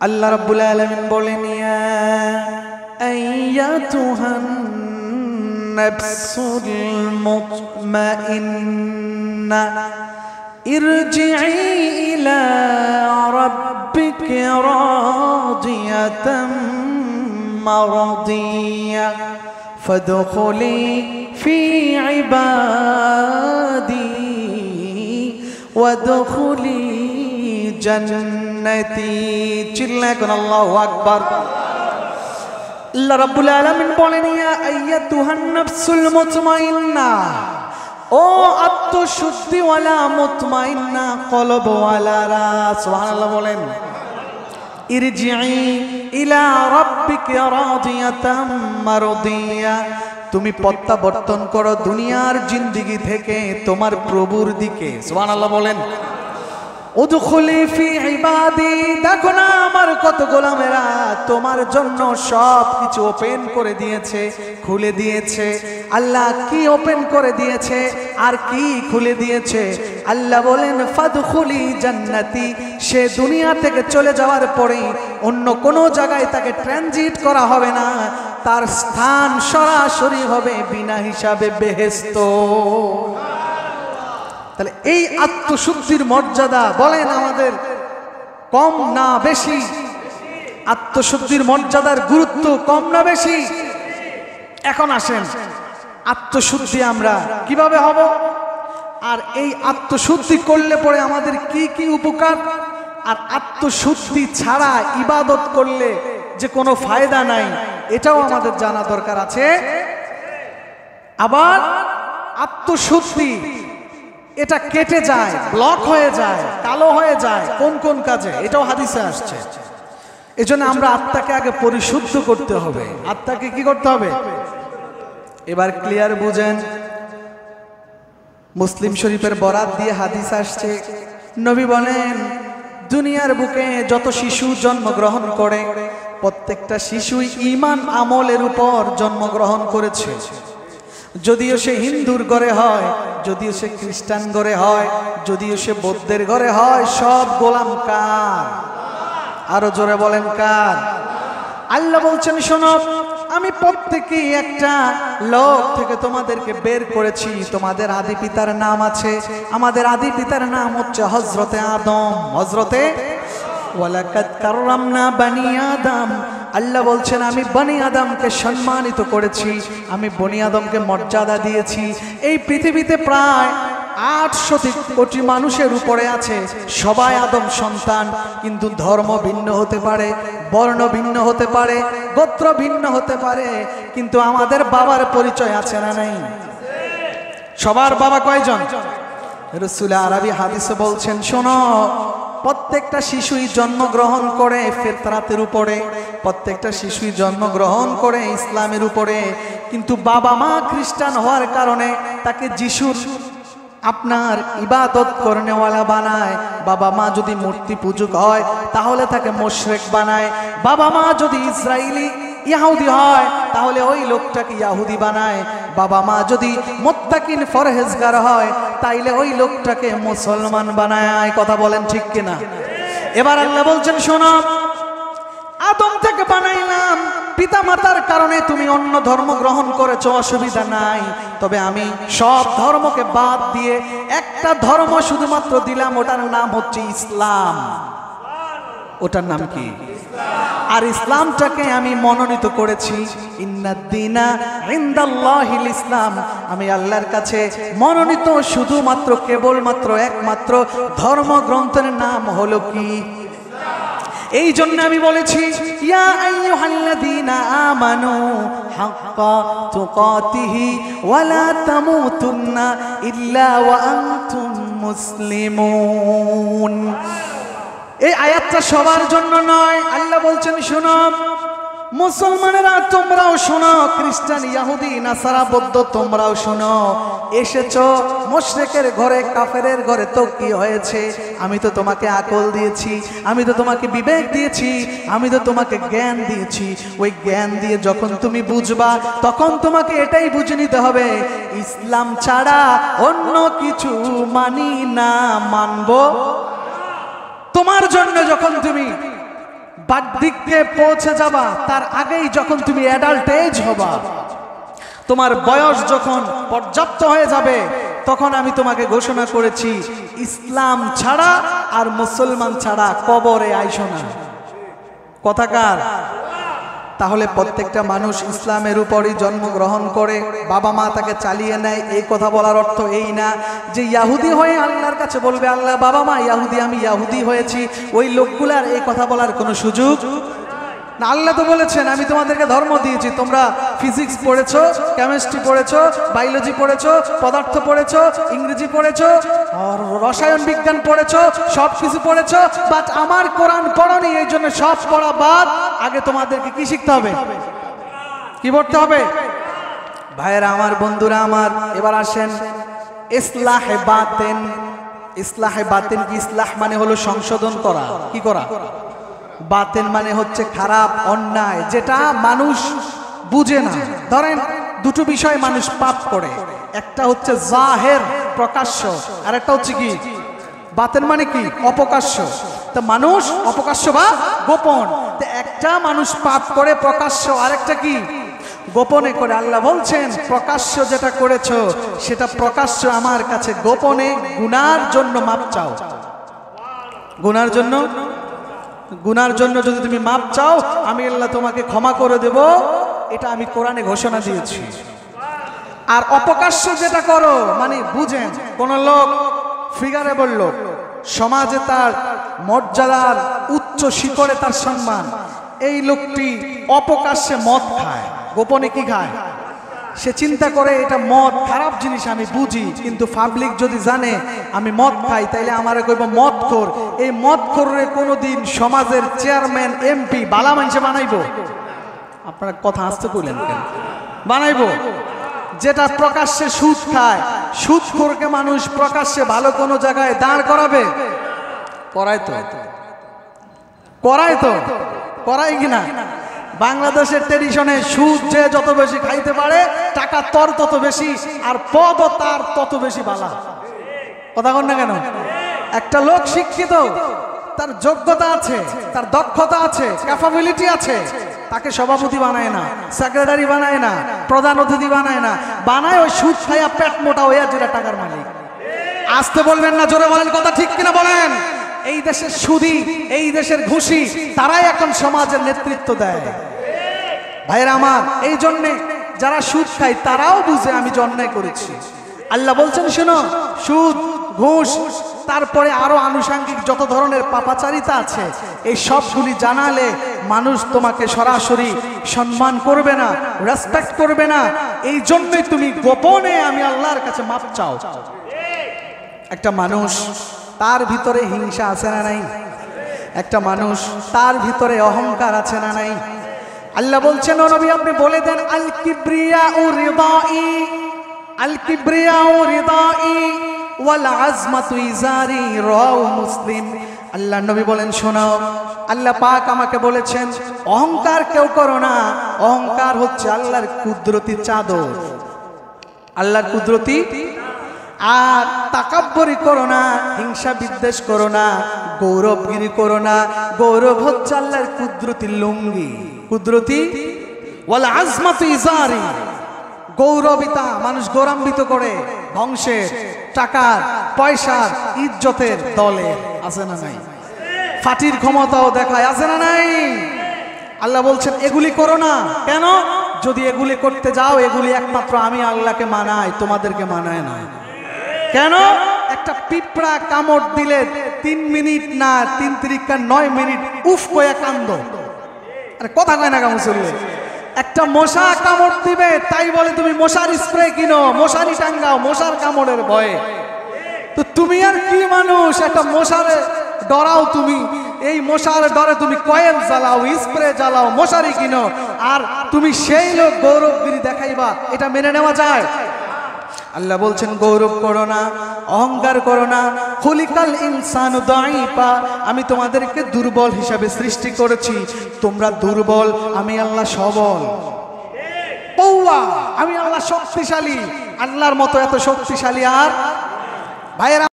আল্লাহ রাব্বুল আলামিন বলেন, ইয়া আইয়াতুহান নাফসুল মুতমাইন্না ইরজিই ইলা রাব্বিকি রাদিয়াতাম মারদিয়া ফাদখুলি ফি ইবাদি ওয়াদখুলি জান্নাতি। চিল্লায় কোন আল্লাহু আকবার। আল্লাহ রাব্বুল আলামিন বলেন, ইয়া আইয়াতুহান নাফসুল মুতমাইন্না, ও আত্মশুদ্ধিওয়ালা মুতমাইন্না কলবওয়ালারা, সুবহানাল্লাহ বলেন, ইরজিই ইলা রাব্বিকি রাদিয়াতাম মারদিয়া, তুমি প্রত্যাবর্তন করো দুনিয়ার জিন্দেগি থেকে তোমার প্রভুর দিকে। সুবহানাল্লাহ বলেন। উদখুলি ফি ইবাদি, দেখো না আমার কত গোলামেরা তোমার জন্য সব কিছু ওপেন করে দিয়েছে, খুলে দিয়েছে। আল্লাহ কি ওপেন করে দিয়েছে আর কি খুলে দিয়েছে? আল্লাহ বলেন, ফাদখুলি জান্নাতি, সে দুনিয়া থেকে চলে যাওয়ার পরে অন্য কোনো জায়গায় তাকে ট্রানজিট করা হবে না, তার স্থান সরাসরি হবে বিনা হিসাবে বেহেশত। তাহলে এই আত্মশুদ্ধির মর্যাদা বলেন আমাদের কম না বেশি? আত্মশুদ্ধির মর্যাদার গুরুত্ব কম না বেশি? এখন আসেন, আত্মশুদ্ধি আমরা কিভাবে হব, আর এই আত্মশুদ্ধি করলে পরে আমাদের কি কি উপকার, আর আত্মশুদ্ধি ছাড়া ইবাদত করলে যে কোনো ফায়দা নাই, এটাও আমাদের জানা দরকার আছে। আবার আত্মশুদ্ধি এটা কেটে যায়, ব্লক হয়ে যায়, কালো হয়ে যায় কোন কোন কাজে, এটাও হাদিসে আসছে। এজন্য আমরা আত্মাকে আগে পরিশুদ্ধ করতে হবে। আত্মাকে কি করতে হবে? এবার ক্লিয়ার বুঝেন। মুসলিম শরীফের বরাত দিয়ে হাদিস আসছে, নবী বলেন, দুনিয়ার বুকে যত শিশু জন্মগ্রহণ করে প্রত্যেকটা শিশুই ঈমান আমলের উপর জন্মগ্রহণ করেছে। যদিও সে হিন্দুর ঘরে হয়, যদিও সে খ্রিস্টান ঘরে হয়, যদিও সে বৌদ্ধের ঘরে হয়, সব গোলাম কার? আরো জোরে বলেন কার? আল্লাহ বলছেন, শোনো, আমি প্রত্যেকেই একটা লোক থেকে তোমাদেরকে বের করেছি। তোমাদের আদি পিতার নাম আছে, আমাদের আদি পিতার নাম হচ্ছে হযরতে আদম। হযরতে ওয়ালাকাদ কাররামনা বানি আদম। আল্লাহ বলছেন, আমি বনি আদমকে সম্মানিত করেছি, আমি বনি আদমকে মর্যাদা দিয়েছি। এই পৃথিবীতে প্রায় 800 কোটি মানুষের উপরে আছে, সবাই আদম সন্তান, কিন্তু ধর্ম ভিন্ন হতে পারে, বর্ণ ভিন্ন হতে পারে, গোত্র ভিন্ন হতে পারে, কিন্তু আমাদের বাবার পরিচয় আছে না নাই? সবার বাবা কয়জন? রাসূল আরবি হাদিসে বলছেন, শোনো, প্রত্যেকটা শিশুই জন্মগ্রহণ করে ফিতরাতের উপরে, প্রত্যেকটা শিশুই জন্মগ্রহণ করে ইসলামের উপরে, কিন্তু বাবা মা খ্রিস্টান হওয়ার কারণে তাকে যিশুর আপনার ইবাদত করনেওয়ালা বানায়। বাবা মা যদি মূর্তি পূজক হয় তাহলে তাকে মুশরিক বানায়। বাবা মা যদি ইসরায়েলি ইহুদি হয় তাহলে ওই লোকটাকে ইহুদি বানায়। বাবা মা যদি মুত্তাকিন ফরহেজগার হয় তাইলে ওই লোকটাকে মুসলমান বানায়। কথা বলেন ঠিক কিনা? এবার আল্লাহ বলছেন, শোনো, আদম থেকে বানাইলাম, পিতা মাতার কারণে তুমি অন্য ধর্ম গ্রহণ করেছো, অসুবিধা নাই, তবে আমি সব ধর্মকে বাদ দিয়ে একটা ধর্ম শুধুমাত্র দিলাম, ওটার নাম হচ্ছে ইসলাম। ওটার নাম কি? আর ইসলামটাকে আমি মনোনীত করেছি, ইন্নাদ-দীনা ইনদাল্লাহিল ইসলাম, আমি আল্লাহর কাছে মনোনীত শুধুমাত্র কেবলমাত্র একমাত্র ধর্মগ্রন্থের নাম হলো কি? এই জন্য আমি বলেছি, ইয়া আইয়ুহাল্লাযীনা আমানু হাক্কা তুকাতিহি ওয়া লা তামুতুন্না ইল্লা ওয়া আনতুম মুসলিমুন। এই আয়াতটা সবার জন্য নয়। আল্লাহ বলছেন, শোনো মুসলমানেরা, তোমরাও শোনো, খ্রিস্টান ইহুদি নাসারা বৌদ্ধ তোমরাও শোনো। এসেছো মুশরিকের ঘরে, কাফেরের ঘরে, তো কি হয়েছে? আমি তো তোমাকে আকল দিয়েছি, আমি তো তোমাকে বিবেক দিয়েছি, আমি তো তোমাকে জ্ঞান দিয়েছি। ওই জ্ঞান দিয়ে যখন তুমি বুঝবা তখন তোমাকে এটাই বুঝে নিতে হবে, ইসলাম ছাড়া অন্য কিছু মানি না, মানবো। তোমার জন্য যখন তুমি বার্ধক্যে পৌঁছে যাবা, তার আগেই যখন তুমি অ্যাডাল্ট এজ হবা, তোমার বয়স যখন পর্যাপ্ত হয়ে যাবে, তখন আমি তোমাকে ঘোষণা করেছি ইসলাম ছাড়া আর মুসলমান ছাড়া কবরে আইসো না। কথাকার? তাহলে প্রত্যেকটা মানুষ ইসলামের উপরই জন্মগ্রহণ করে, বাবা মা তাকে চালিয়ে নেয়, এই কথা বলার অর্থ এই না যে ইহুদি হয়ে আল্লাহর কাছে বলবে আল্লাহ বাবা মা ইহুদি, আমি ইহুদি হয়েছি, ওই লোকগুলার এই কথা বলার কোনো সুযোগ না। আল্লাহ তো বলেছেন আমি তোমাদেরকে ধর্ম দিয়েছি, তোমরা ফিজিক্স পড়েছো, কেমিস্ট্রি পড়েছো, বায়োলজি পড়েছো, পদার্থ পড়েছো, ইংরেজি পড়েছো, রসায়ন বিজ্ঞান পড়েছো, সব কিছু পড়েছো, বাট আমার কোরআন পড়নি, এই জন্য সব পড়া বাদ। আগে তোমাদেরকে কি শিখতে হবে? কি পড়তে হবে? ভাইয়েরা আমার, বন্ধুরা আমার, এবার আসেন ইসলাহে বাতিন। ইসলাহে বাতিন কি? ইসলাহ মানে হলো সংশোধন করা। কি করা? বাতিন মানে হচ্ছে খারাপ, অন্যায়, যেটা মানুষ বুঝে না। ধরেন দুটো বিষয় মানুষ পাপ করে, একটা হচ্ছে জাহের প্রকাশ্য, আর একটা হচ্ছে কি বাতিন মানে কি অপকাশ্য। তো মানুষ অপকাশ্য বা গোপন, তো একটা মানুষ পাপ করে প্রকাশ্য, আরেকটা কি গোপনে করে। আল্লাহ বলছেন প্রকাশ্য যেটা করেছো সেটা প্রকাশ্য আমার কাছে, গোপনে গুনার জন্য মাপ চাও। গুনার জন্য, গুনার জন্য যদি তুমি মাপ চাও আমি আল্লাহ তোমাকে ক্ষমা করে দেব, এটা আমি কোরআনে ঘোষণা দিয়েছি। আর অপকাশ্য যেটা করো মানে বুঝেন, কোন লোক ফিগারেবল লোক, সমাজে তার মর্যাদার উচ্চ শিখরে তার সম্মান, এই লোকটি অপকাশ্যে মদ খায়, গোপনে কি খায়? সে চিন্তা করে এটা মদ খারাপ জিনিস আমি বুঝি, কিন্তু পাবলিক যদি জানে আমি মদ খাই তাইলে আমারে কইব মদখোর। এই মদখোরে কোনোদিন সমাজের চেয়ারম্যান, এমপি বালা মানুষে বানাইবো? আপনারা কথা আসতে কইলেন কেন? বানাইবো? যেটা প্রকাশ্যে সুদ খায়, সুদখোরকে মানুষ প্রকাশ্যে ভালো কোনো জায়গায় দাঁড় করাবে? করায় তো, করায় তো, করায় কিনা? বাংলাদেশের ট্রেডিশনে সুদ যে যত বেশি খাইতে পারে, টাকা তোর তত বেশি, আর পদও তার তত বেশি বালা। কথা কন না কেন? একটা লোক শিক্ষিত, তার যোগ্যতা আছে, তার দক্ষতা আছে, ক্যাপাবিলিটি আছে, তাকে সভাপতি বানায় না, সেক্রেটারি বানায় না, প্রধান অতিথি বানায় না, বানায় ওই সুদ খাইয়া পেট মোটা হইয়া যেটা টাকার মালিক। আসতে বলবেন না, জোরে বলেন, কথা ঠিক কিনা বলেন? এই দেশের সুদী, এই দেশের ঘুষি, তারাই এখন সমাজের নেতৃত্ব দেয়। ভাইরা আমার, এই জন্যে যারা সুদ খায় তারাও বুঝে আমি অন্যায় করেছি। আল্লাহ বলছেন শোনো, সুদ, ঘুষ, তারপরে আরো আনুষঙ্গিক যত ধরনের পাপাচারিতা আছে, এই সবগুলি জানালে মানুষ তোমাকে সরাসরি সম্মান করবে না, রেসপেক্ট করবে না। এই জন্যই তুমি গোপনে আমি আল্লাহর কাছে মাপ চাও। একটা মানুষ তার ভিতরে হিংসা আছে না নাই? একটা মানুষ তার ভিতরে অহংকার আছে না নাই? আল্লাহ বলছেন ও নবী আপনি বলে দেন আল কিবরিয়াউ রিদাই, আল কিবরিয়াউ রিদাই ওয়াল আজমাতু ইজারি, রাও মুসলিম। আল্লাহ নবী বলেন শোনো, আল্লাহ পাক আমাকে বলেছেন অহংকার কেউ করো না, অহংকার হচ্ছে আল্লাহর কুদরতি চাদর, আল্লাহর কুদরতি। আর তাকাব্বুরি করো না, হিংসা বিদ্বেষ করো না, গৌরবগিরি করো না। গৌরব হচ্ছে আল্লাহর কুদরতি লুঙ্গি, কুদরতি। ওয়াল আজমাতু ইজারি, গৌরবিতা, মানুষ গৌরবান্বিত করে বংশের, টাকার, পয়সার, ইজ্জতের দলে, আছে না নাই? ফাটির ক্ষমতাও দেখায়, আছে না নাই? আল্লাহ বলছেন এগুলি করো না। কেন? যদি এগুলি করতে যাও, এগুলি একমাত্র আমি আল্লাহকে মানাই, তোমাদেরকে মানায় না। কেন? একটা পিঁপড়া কামড় দিলে 3 মিনিট না, 3 তিরিকা 9 মিনিট উফ কয়ে কান্দ। আরে কথা কয় না কেমন চললে? একটা মশা কামড় দিবে, তাই বলে তুমি মশার স্প্রে কিনো, মশারি টাঙ্গাও মশার কামড়ের ভয়ে। তো তুমি আর কি মানুষ, একটা মশারে ডরাও তুমি, এই মশার ডরে তুমি কয়েল জ্বালাও, স্প্রে জ্বালাও, মশারি কিনো, আর তুমি সেই লোক গৌরবগিরি দেখাইবা, এটা মেনে নেওয়া যায়? আল্লাহ বলছেন গৌরব করো না, অহংকার করো না। খুলিকাল ইনসানু দাঈফা, আমি তোমাদেরকে দুর্বল হিসাবে সৃষ্টি করেছি, তোমরা দুর্বল, আমি আল্লাহ সবল। কওয়া, আমি আল্লাহ শক্তিশালী, আল্লাহর মতো এত শক্তিশালী আর ভাইয়েরা